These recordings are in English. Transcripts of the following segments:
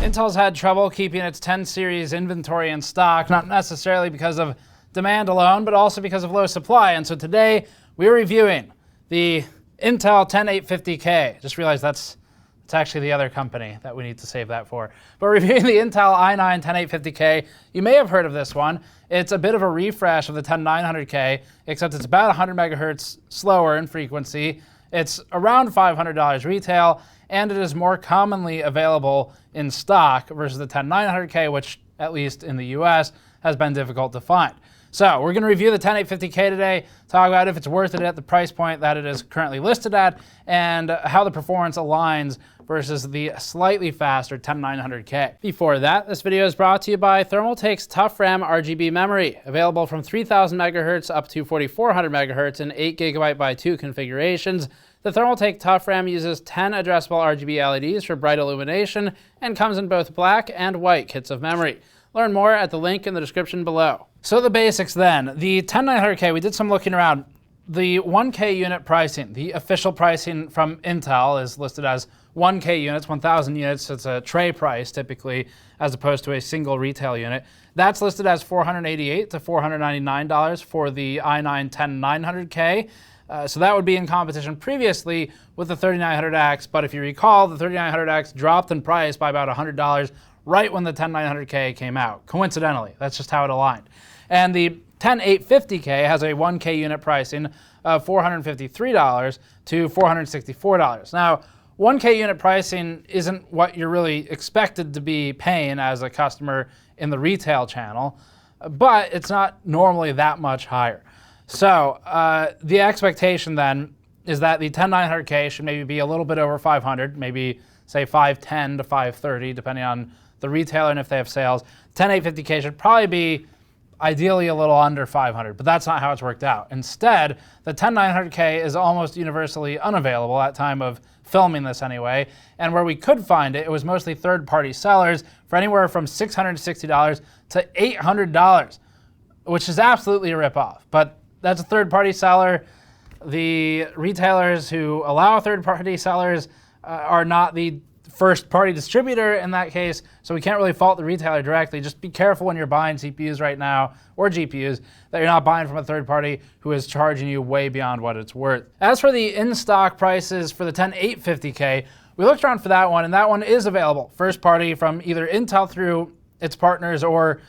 Intel's had trouble keeping its 10 series inventory in stock, not necessarily because of demand alone, but also because of low supply. And so today we're reviewing the Intel 10850K. Just realized that's actually the other company that we need to save that for. But reviewing the Intel i9-10850K, you may have heard of this one. It's a bit of a refresh of the 10900K, except it's about 100 megahertz slower in frequency. It's around $500 retail, and it is more commonly available in stock versus the 10900K, which, at least in the US, has been difficult to find. So we're going to review the 10850K today, talk about if it's worth it at the price point that it is currently listed at, and how the performance aligns versus the slightly faster 10900K. Before that, this video is brought to you by Thermaltake's ToughRAM RGB memory, available from 3000 megahertz up to 4400 megahertz in 8 GB by 2 configurations. The Thermaltake ToughRAM uses 10 addressable RGB LEDs for bright illumination and comes in both black and white kits of memory. Learn more at the link in the description below. So the basics then. The 10900K, we did some looking around. The 1K unit pricing, the official pricing from Intel is listed as 1K units, 1,000 units. It's a tray price typically, as opposed to a single retail unit. That's listed as $488 to $499 for the i9-10900K. So that would be in competition previously with the 3900X, but if you recall, the 3900X dropped in price by about $100 right when the 10900K came out. Coincidentally, that's just how it aligned. And the 10850K has a 1K unit pricing of $453 to $464. Now, 1K unit pricing isn't what you're really expected to be paying as a customer in the retail channel, but it's not normally that much higher. So the expectation then is that the 10900K should maybe be a little bit over 500, maybe say 510 to 530, depending on the retailer and if they have sales. 10850K should probably be ideally a little under 500, but that's not how it's worked out. Instead, the 10900K is almost universally unavailable at time of filming this anyway, and where we could find it, it was mostly third-party sellers for anywhere from $660 to $800, which is absolutely a ripoff. But that's a third-party seller. The retailers who allow third-party sellers are not the first-party distributor in that case, so we can't really fault the retailer directly. Just be careful when you're buying CPUs right now, or GPUs, that you're not buying from a third party who is charging you way beyond what it's worth. As for the in-stock prices for the 10850K, we looked around for that one, and that one is available first party from either Intel through its partners or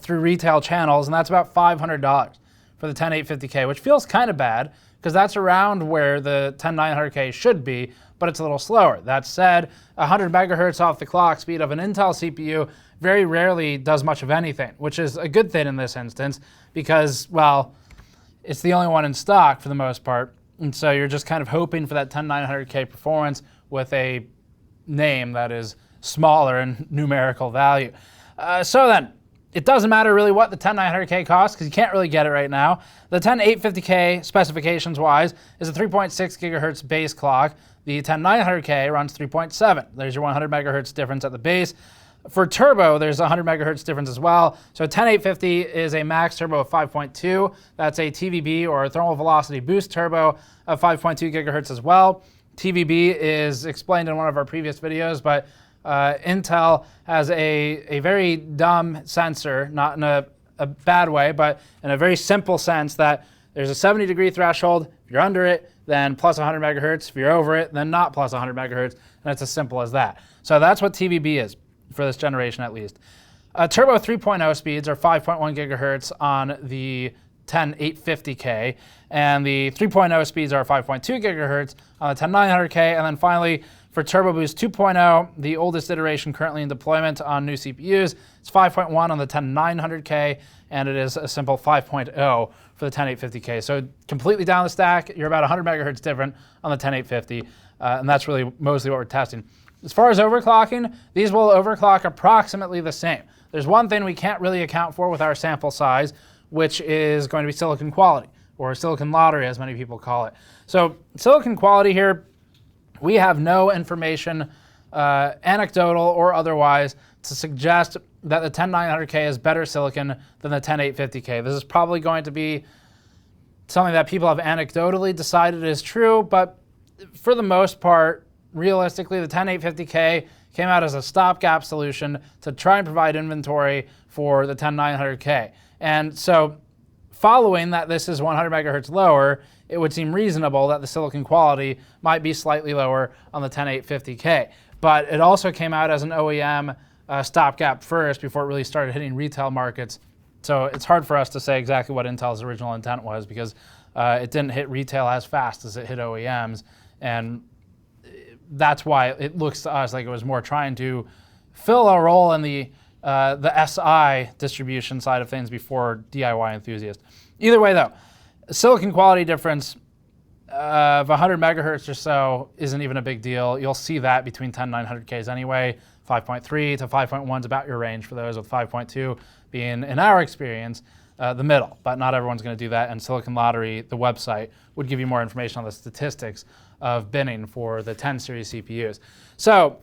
through retail channels, and that's about $500 for the 10850K, which feels kind of bad because that's around where the 10900K should be, but it's a little slower. That said, 100 megahertz off the clock speed of an Intel CPU very rarely does much of anything, which is a good thing in this instance because, well, it's the only one in stock for the most part, and so you're just kind of hoping for that 10900K performance with a name that is smaller in numerical value. So then, it doesn't matter really what the 10900K costs because you can't really get it right now. The 10850K specifications-wise is a 3.6 gigahertz base clock. The 10900K runs 3.7. There's your 100 megahertz difference at the base. For turbo, there's a 100 megahertz difference as well. So 10850 is a max turbo of 5.2. That's a TVB or thermal velocity boost turbo of 5.2 gigahertz as well. TVB is explained in one of our previous videos, but Intel has a very dumb sensor, not in a bad way, but in a very simple sense that there's a 70-degree threshold. If you're under it, then plus 100 megahertz. If you're over it, then not plus 100 megahertz. And it's as simple as that. So that's what TVB is for this generation at least. Turbo 3.0 speeds are 5.1 gigahertz on the 10850K, and the 3.0 speeds are 5.2 gigahertz on the 10900K, and then finally, for Turbo Boost 2.0, the oldest iteration currently in deployment on new CPUs, it's 5.1 on the 10900K, and it is a simple 5.0 for the 10850K. So completely down the stack, you're about 100 megahertz different on the 10850, and that's really mostly what we're testing. As far as overclocking, these will overclock approximately the same. There's one thing we can't really account for with our sample size, which is going to be silicon quality, or silicon lottery as many people call it. So silicon quality here, we have no information, anecdotal or otherwise, to suggest that the 10900K is better silicon than the 10850K. This is probably going to be something that people have anecdotally decided is true, but for the most part, realistically, the 10850K came out as a stopgap solution to try and provide inventory for the 10900K. And so following that this is 100 megahertz lower, it would seem reasonable that the silicon quality might be slightly lower on the 10850K. But it also came out as an OEM stopgap first before it really started hitting retail markets. So it's hard for us to say exactly what Intel's original intent was, because it didn't hit retail as fast as it hit OEMs. And that's why it looks to us like it was more trying to fill a role in the SI distribution side of things before DIY enthusiast. Either way though, silicon quality difference of 100 megahertz or so isn't even a big deal. You'll see that between 10900Ks anyway. 5.3 to 5.1 is about your range for those, with 5.2 being, in our experience, the middle. But not everyone's going to do that, and Silicon Lottery, the website, would give you more information on the statistics of binning for the 10 series CPUs. So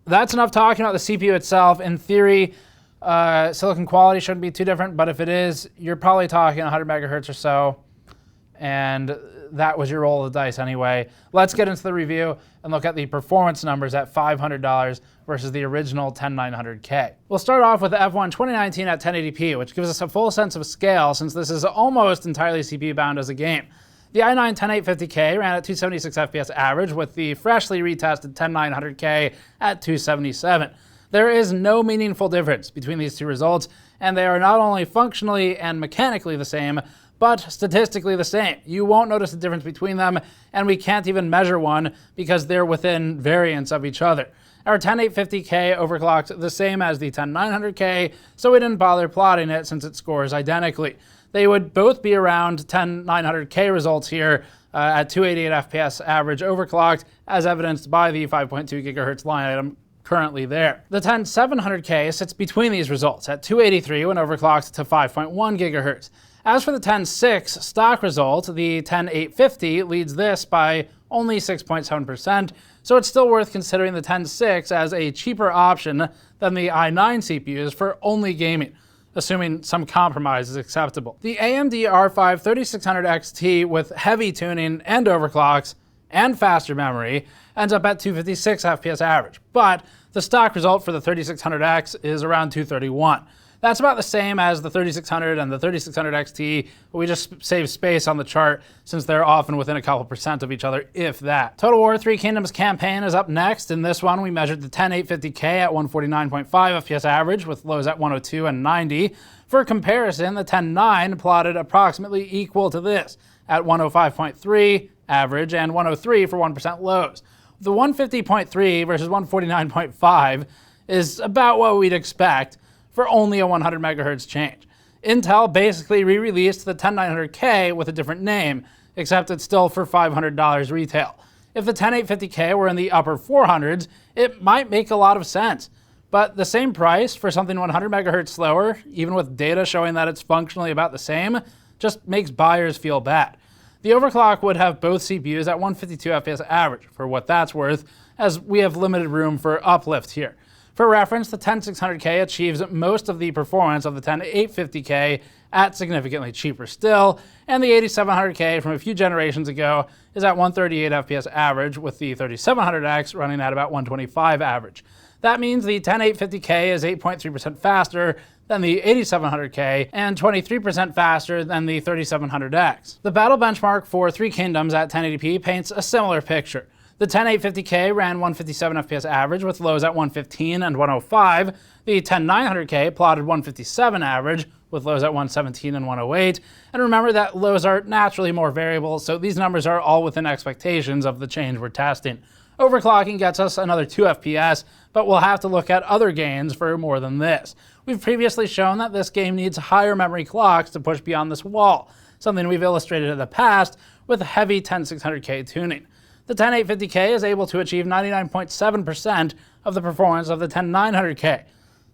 that's enough talking about the CPU itself. In theory, silicon quality shouldn't be too different, but if it is, you're probably talking 100 megahertz or so, and that was your roll of the dice anyway. Let's get into the review and look at the performance numbers at $500 versus the original 10900K. We'll start off with the F1 2019 at 1080p, which gives us a full sense of scale since this is almost entirely CPU bound as a game. The i9-10850K ran at 276 FPS average, with the freshly retested 10900K at 277. There is no meaningful difference between these two results, and they are not only functionally and mechanically the same, but statistically the same. You won't notice a difference between them, and we can't even measure one because they're within variants of each other. Our 10850K overclocked the same as the 10900K, so we didn't bother plotting it since it scores identically. They would both be around 10900K results here at 288 FPS average overclocked, as evidenced by the 5.2 gigahertz line item currently there. The 10700K sits between these results at 283 when overclocked to 5.1 gigahertz. As for the 106 stock result, the 10850 leads this by only 6.7%, so it's still worth considering the 106 as a cheaper option than the i9 CPUs for only gaming, assuming some compromise is acceptable. The AMD R5 3600 XT with heavy tuning and overclocks and faster memory ends up at 256 FPS average, but the stock result for the 3600X is around 231. That's about the same as the 3600 and the 3600 XT, but we just save space on the chart since they're often within a couple percent of each other, if that. Total War Three Kingdoms campaign is up next. In this one, we measured the 10850K at 149.5 FPS average with lows at 102 and 90. For comparison, the 109 plotted approximately equal to this at 105.3 average and 103 for 1% lows. The 150.3 versus 149.5 is about what we'd expect for only a 100 megahertz change. Intel basically re-released the 10900K with a different name, except it's still for $500 retail. If the 10850K were in the upper 400s, it might make a lot of sense. But the same price for something 100 megahertz slower, even with data showing that it's functionally about the same, just makes buyers feel bad. The overclock would have both CPUs at 152 FPS average, for what that's worth, as we have limited room for uplift here. For reference, the 10600K achieves most of the performance of the 10850K at significantly cheaper still, and the 8700K from a few generations ago is at 138 FPS average, with the 3700X running at about 125 average. That means the 10850K is 8.3% faster than the 8700K and 23% faster than the 3700X. The battle benchmark for Three Kingdoms at 1080p paints a similar picture. The 10850K ran 157 FPS average with lows at 115 and 105. The 10900K plotted 157 average with lows at 117 and 108. And remember that lows are naturally more variable, so these numbers are all within expectations of the change we're testing. Overclocking gets us another 2 FPS, but we'll have to look at other gains for more than this. We've previously shown that this game needs higher memory clocks to push beyond this wall, something we've illustrated in the past with heavy 10600K tuning. The 10850K is able to achieve 99.7% of the performance of the 10900K.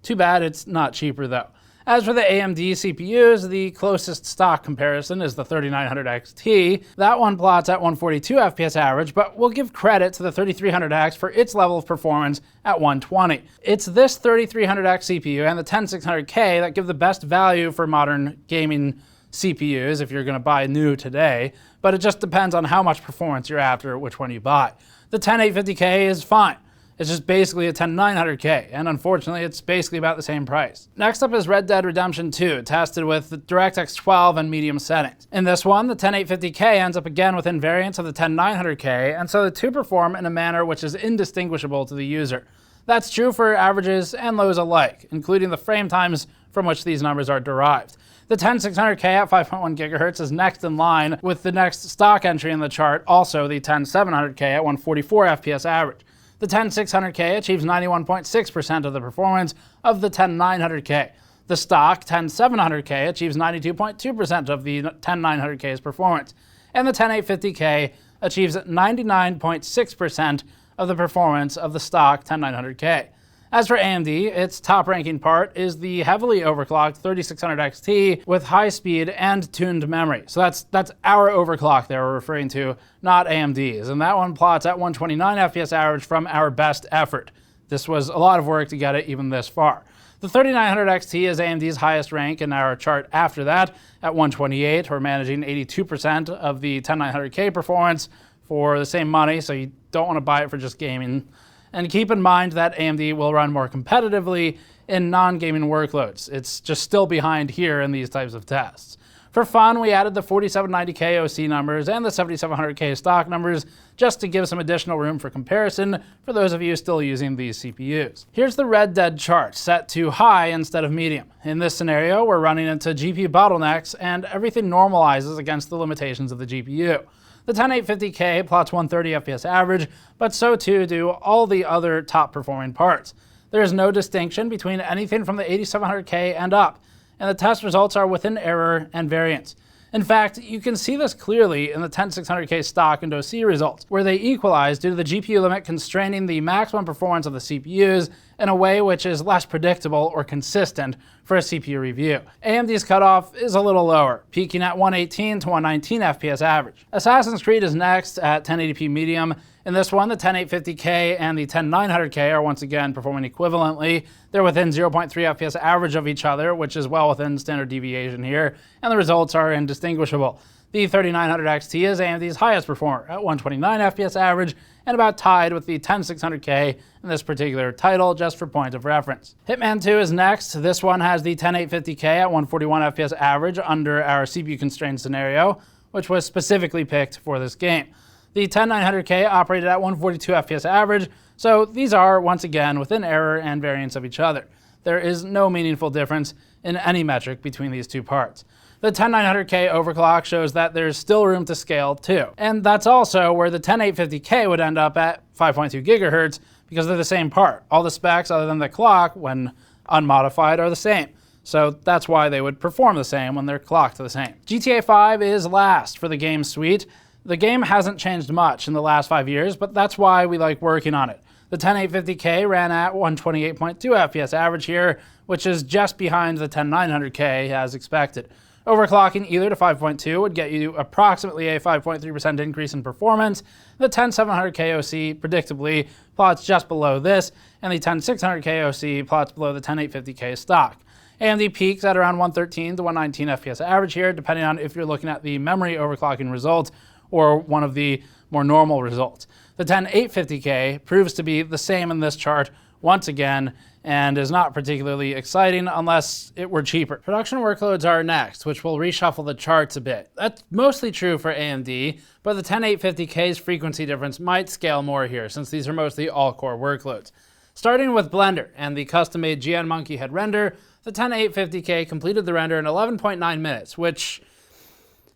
Too bad it's not cheaper though. As for the AMD CPUs, the closest stock comparison is the 3900 XT. That one plots at 142 FPS average, but we'll give credit to the 3300X for its level of performance at 120. It's this 3300X CPU and the 10600K that give the best value for modern gaming CPUs if you're going to buy new today, but it just depends on how much performance you're after, which one you buy. The 10850K is fine. It's just basically a 10900K, and unfortunately, it's basically about the same price. Next up is Red Dead Redemption 2, tested with DirectX 12 and medium settings. In this one, the 10850K ends up again within variants of the 10900K, and so the two perform in a manner which is indistinguishable to the user. That's true for averages and lows alike, including the frame times from which these numbers are derived. The 10600K at 5.1 GHz is next in line with the next stock entry in the chart, also the 10700K at 144 FPS average. The 10600K achieves 91.6% of the performance of the 10900K. The stock 10700K achieves 92.2% of the 10900K's performance. And the 10850K achieves 99.6% of the performance of the stock 10900K. As for AMD, its top-ranking part is the heavily overclocked 3600 XT with high speed and tuned memory. So that's our overclock there we're referring to, not AMD's. And that one plots at 129 FPS average from our best effort. This was a lot of work to get it even this far. The 3900 XT is AMD's highest rank in our chart after that. At 128, we're managing 82% of the 10900K performance for the same money, so you don't want to buy it for just gaming. And keep in mind that AMD will run more competitively in non-gaming workloads. It's just still behind here in these types of tests. For fun, we added the 4790K OC numbers and the 7700K stock numbers just to give some additional room for comparison for those of you still using these CPUs. Here's the Red Dead chart set to high instead of medium. In this scenario, we're running into GPU bottlenecks and everything normalizes against the limitations of the GPU. The 10850K plots 130 FPS average, but so too do all the other top performing parts. There is no distinction between anything from the 8700K and up, and the test results are within error and variance. In fact, you can see this clearly in the 10600K stock and OC results, where they equalize due to the GPU limit constraining the maximum performance of the CPUs in a way which is less predictable or consistent for a CPU review. AMD's cutoff is a little lower, peaking at 118 to 119 FPS average. Assassin's Creed is next at 1080p medium. In this one, the 10850K and the 10900K are once again performing equivalently. They're within 0.3 FPS average of each other, which is well within standard deviation here, and the results are indistinguishable. The 3900 XT is AMD's highest performer at 129 FPS average and about tied with the 10600K in this particular title, just for point of reference. Hitman 2 is next. This one has the 10850K at 141 FPS average under our CPU constrained scenario, which was specifically picked for this game. The 10900K operated at 142 FPS average, so these are, once again, within error and variance of each other. There is no meaningful difference in any metric between these two parts. The 10900K overclock shows that there's still room to scale too. And that's also where the 10850K would end up at 5.2 GHz because they're the same part. All the specs other than the clock, when unmodified, are the same. So that's why they would perform the same when they're clocked the same. GTA 5 is last for the game suite. The game hasn't changed much in the last 5 years, but that's why we like working on it. The 10850K ran at 128.2 FPS average here, which is just behind the 10900K as expected. Overclocking either to 5.2 would get you approximately a 5.3% increase in performance. The 10700K OC predictably plots just below this, and the 10600K OC plots below the 10850K stock. AMD peaks at around 113 to 119 FPS average here, depending on if you're looking at the memory overclocking results or one of the more normal results. The 10850K proves to be the same in this chart once again and is not particularly exciting unless it were cheaper. Production workloads are next, which will reshuffle the charts a bit. That's mostly true for AMD, but the 10850K's frequency difference might scale more here since these are mostly all-core workloads. Starting with Blender and the custom-made GN Monkey Head render, the 10850K completed the render in 11.9 minutes, which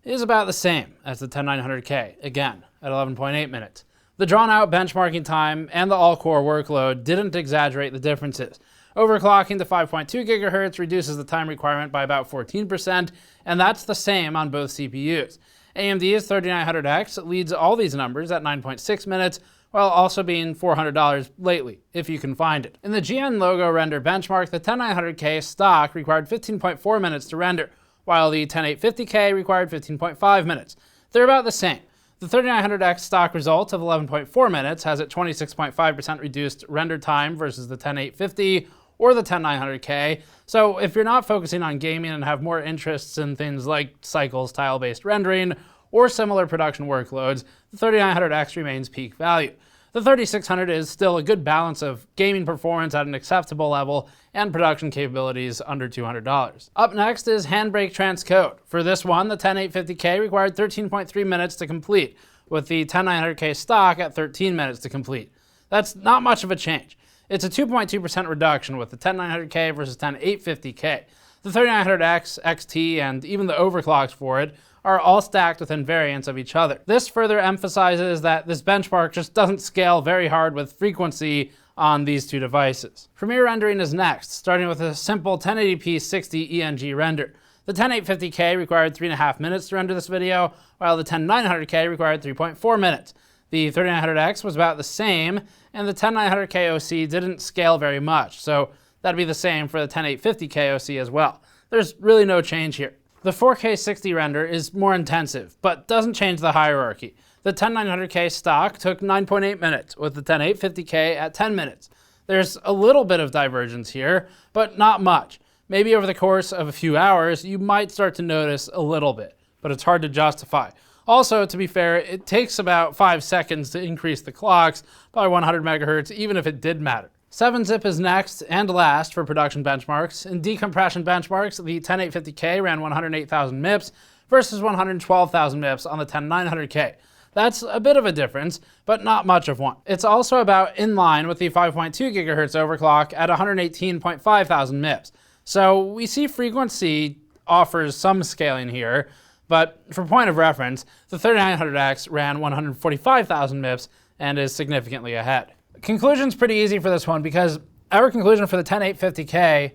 is about the same as the 10900K, again, at 11.8 minutes. The drawn-out benchmarking time and the all-core workload didn't exaggerate the differences. Overclocking to 5.2 GHz reduces the time requirement by about 14%, and that's the same on both CPUs. AMD's 3900X leads all these numbers at 9.6 minutes, while also being $400 lately, if you can find it. In the GN logo render benchmark, the 10900K stock required 15.4 minutes to render, while the 10850K required 15.5 minutes. They're about the same. The 3900X stock result of 11.4 minutes has a 26.5% reduced render time versus the 10850 or the 10900K. So if you're not focusing on gaming and have more interests in things like cycles, tile-based rendering, or similar production workloads, the 3900X remains peak value. The 3600 is still a good balance of gaming performance at an acceptable level and production capabilities under $200. Up next is Handbrake transcode. For this one, the 10850K required 13.3 minutes to complete, with the 10900K stock at 13 minutes to complete. That's not much of a change. It's a 2.2% reduction with the 10900K versus 10850K. The 3900X, XT, and even the overclocks for it are all stacked within variants of each other. This further emphasizes that this benchmark just doesn't scale very hard with frequency on these two devices. Premiere rendering is next, starting with a simple 1080p 60 ENG render. The 10850K required 3.5 minutes to render this video, while the 10900K required 3.4 minutes. The 3900X was about the same, and the 10900K OC didn't scale very much, so that'd be the same for the 10850K OC as well. There's really no change here. The 4K 60 render is more intensive, but doesn't change the hierarchy. The 10900K stock took 9.8 minutes, with the 10850K at 10 minutes. There's a little bit of divergence here, but not much. Maybe over the course of a few hours, you might start to notice a little bit, but it's hard to justify. Also, to be fair, it takes about 5 seconds to increase the clocks by 100 megahertz, even if it did matter. 7-zip is next and last for production benchmarks. In decompression benchmarks, the 10850K ran 108,000 MIPS versus 112,000 MIPS on the 10900K. That's a bit of a difference, but not much of one. It's also about in line with the 5.2 gigahertz overclock at 118.5 thousand MIPS. So we see frequency offers some scaling here, but for point of reference, the 3900X ran 145,000 MIPS and is significantly ahead. Conclusion's pretty easy for this one because our conclusion for the 10850K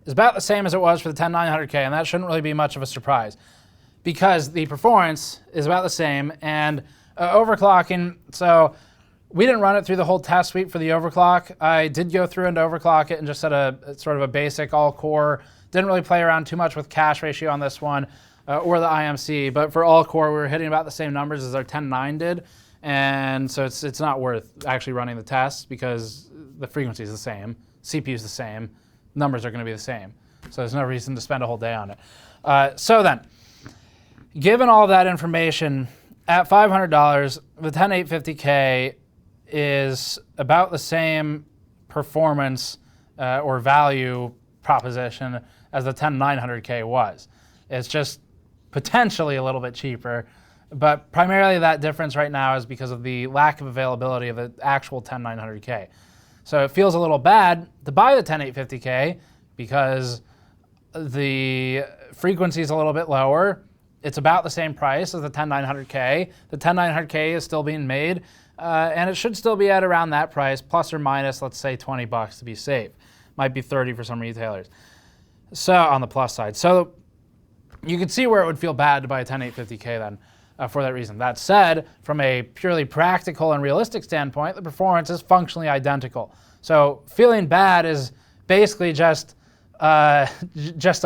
is about the same as it was for the 10900K, and that shouldn't really be much of a surprise because the performance is about the same and overclocking, so we didn't run it through the whole test suite for the overclock. I did go through and overclock it and just set a sort of a basic all-core. Didn't really play around too much with cache ratio on this one or the IMC, but for all-core we were hitting about the same numbers as our 10.9 did. And so it's not worth actually running the test because the frequency is the same, CPU is the same, numbers are going to be the same. So there's no reason to spend a whole day on it. So then, given all that information, at $500, the 10850K is about the same performance or value proposition as the 10900K was. It's just potentially a little bit cheaper. But primarily that difference right now is because of the lack of availability of the actual 10900K. So it feels a little bad to buy the 10850K because the frequency is a little bit lower. It's about the same price as the 10900K. The 10900K is still being made, and it should still be at around that price, plus or minus, let's say $20 to be safe. Might be 30 for some retailers. So on the plus side. So you can see where it would feel bad to buy a 10850K then. For that reason. That said, from a purely practical and realistic standpoint, the performance is functionally identical. So feeling bad is basically just a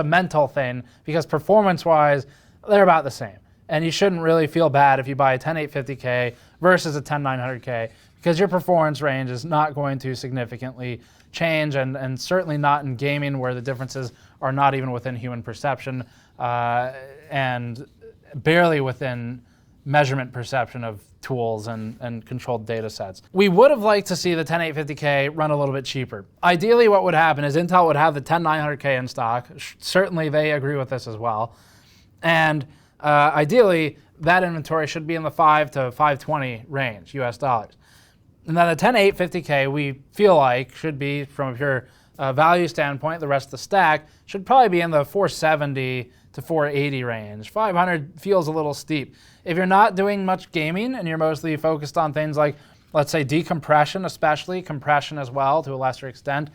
mental thing because performance-wise, they're about the same. And you shouldn't really feel bad if you buy a 10850K versus a 10900K because your performance range is not going to significantly change and certainly not in gaming where the differences are not even within human perception and barely within measurement perception of tools and controlled data sets. We would have liked to see the 10850K run a little bit cheaper. Ideally, what would happen is Intel would have the 10900K in stock. Certainly, they agree with this as well. And ideally, that inventory should be in the $5 to $520 range, US dollars. And then the 10850K, we feel like, should be, from a pure value standpoint, the rest of the stack, should probably be in the $470 to $480 range. $500 feels a little steep. If you're not doing much gaming and you're mostly focused on things like, let's say, decompression, especially compression as well to a lesser extent,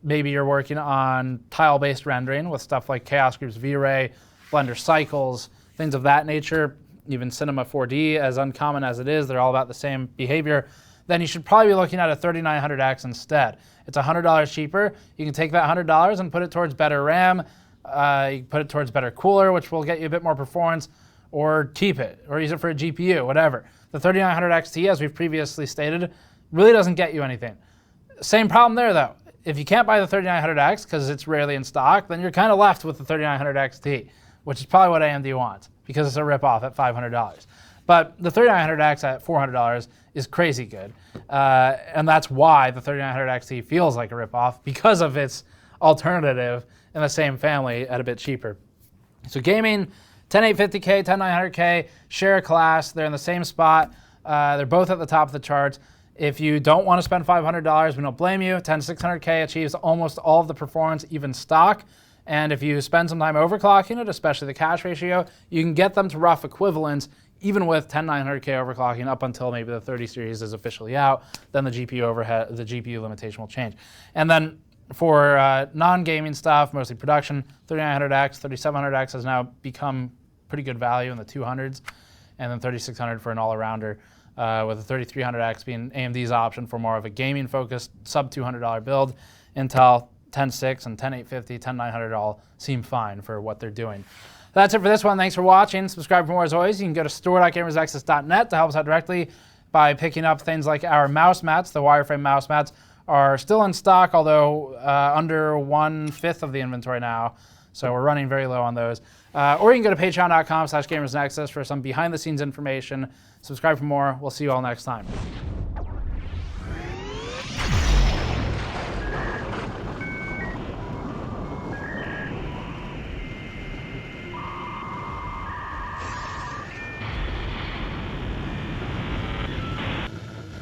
maybe you're working on tile-based rendering with stuff like Chaos Group's V-Ray, Blender Cycles, things of that nature, even Cinema 4D, as uncommon as it is, they're all about the same behavior, then you should probably be looking at a 3900X instead. It's $100 cheaper. You can take that $100 and put it towards better RAM, you can put it towards better cooler, which will get you a bit more performance, or keep it, or use it for a GPU, whatever. The 3900 XT, as we've previously stated, really doesn't get you anything. Same problem there, though. If you can't buy the 3900X because it's rarely in stock, then you're kind of left with the 3900 XT, which is probably what AMD wants, because it's a ripoff at $500. But the 3900X at $400 is crazy good. And that's why the 3900XT feels like a ripoff, because of its alternative in the same family at a bit cheaper. So gaming, 10850K, 10900K, share a class. They're in the same spot. They're both at the top of the charts. If you don't want to spend $500, we don't blame you. 10600K achieves almost all of the performance, even stock. And if you spend some time overclocking it, especially the cache ratio, you can get them to rough equivalents, even with 10900K overclocking up until maybe the 30 series is officially out. Then the GPU limitation will change. And then for non-gaming stuff, mostly production, 3900X, 3700X has now become pretty good value in the 200s, and then 3600 for an all-arounder, with the 3300X being AMD's option for more of a gaming-focused sub-$200 build. Intel 10.6 and 10850, 10900 all seem fine for what they're doing. That's it for this one. Thanks for watching. Subscribe for more as always. You can go to store.gamersnexus.net to help us out directly by picking up things like our mouse mats. The wireframe mouse mats are still in stock, although under 1/5 of the inventory now. So we're running very low on those. Or you can go to patreon.com/gamersnexus for some behind-the-scenes information. Subscribe for more. We'll see you all next time.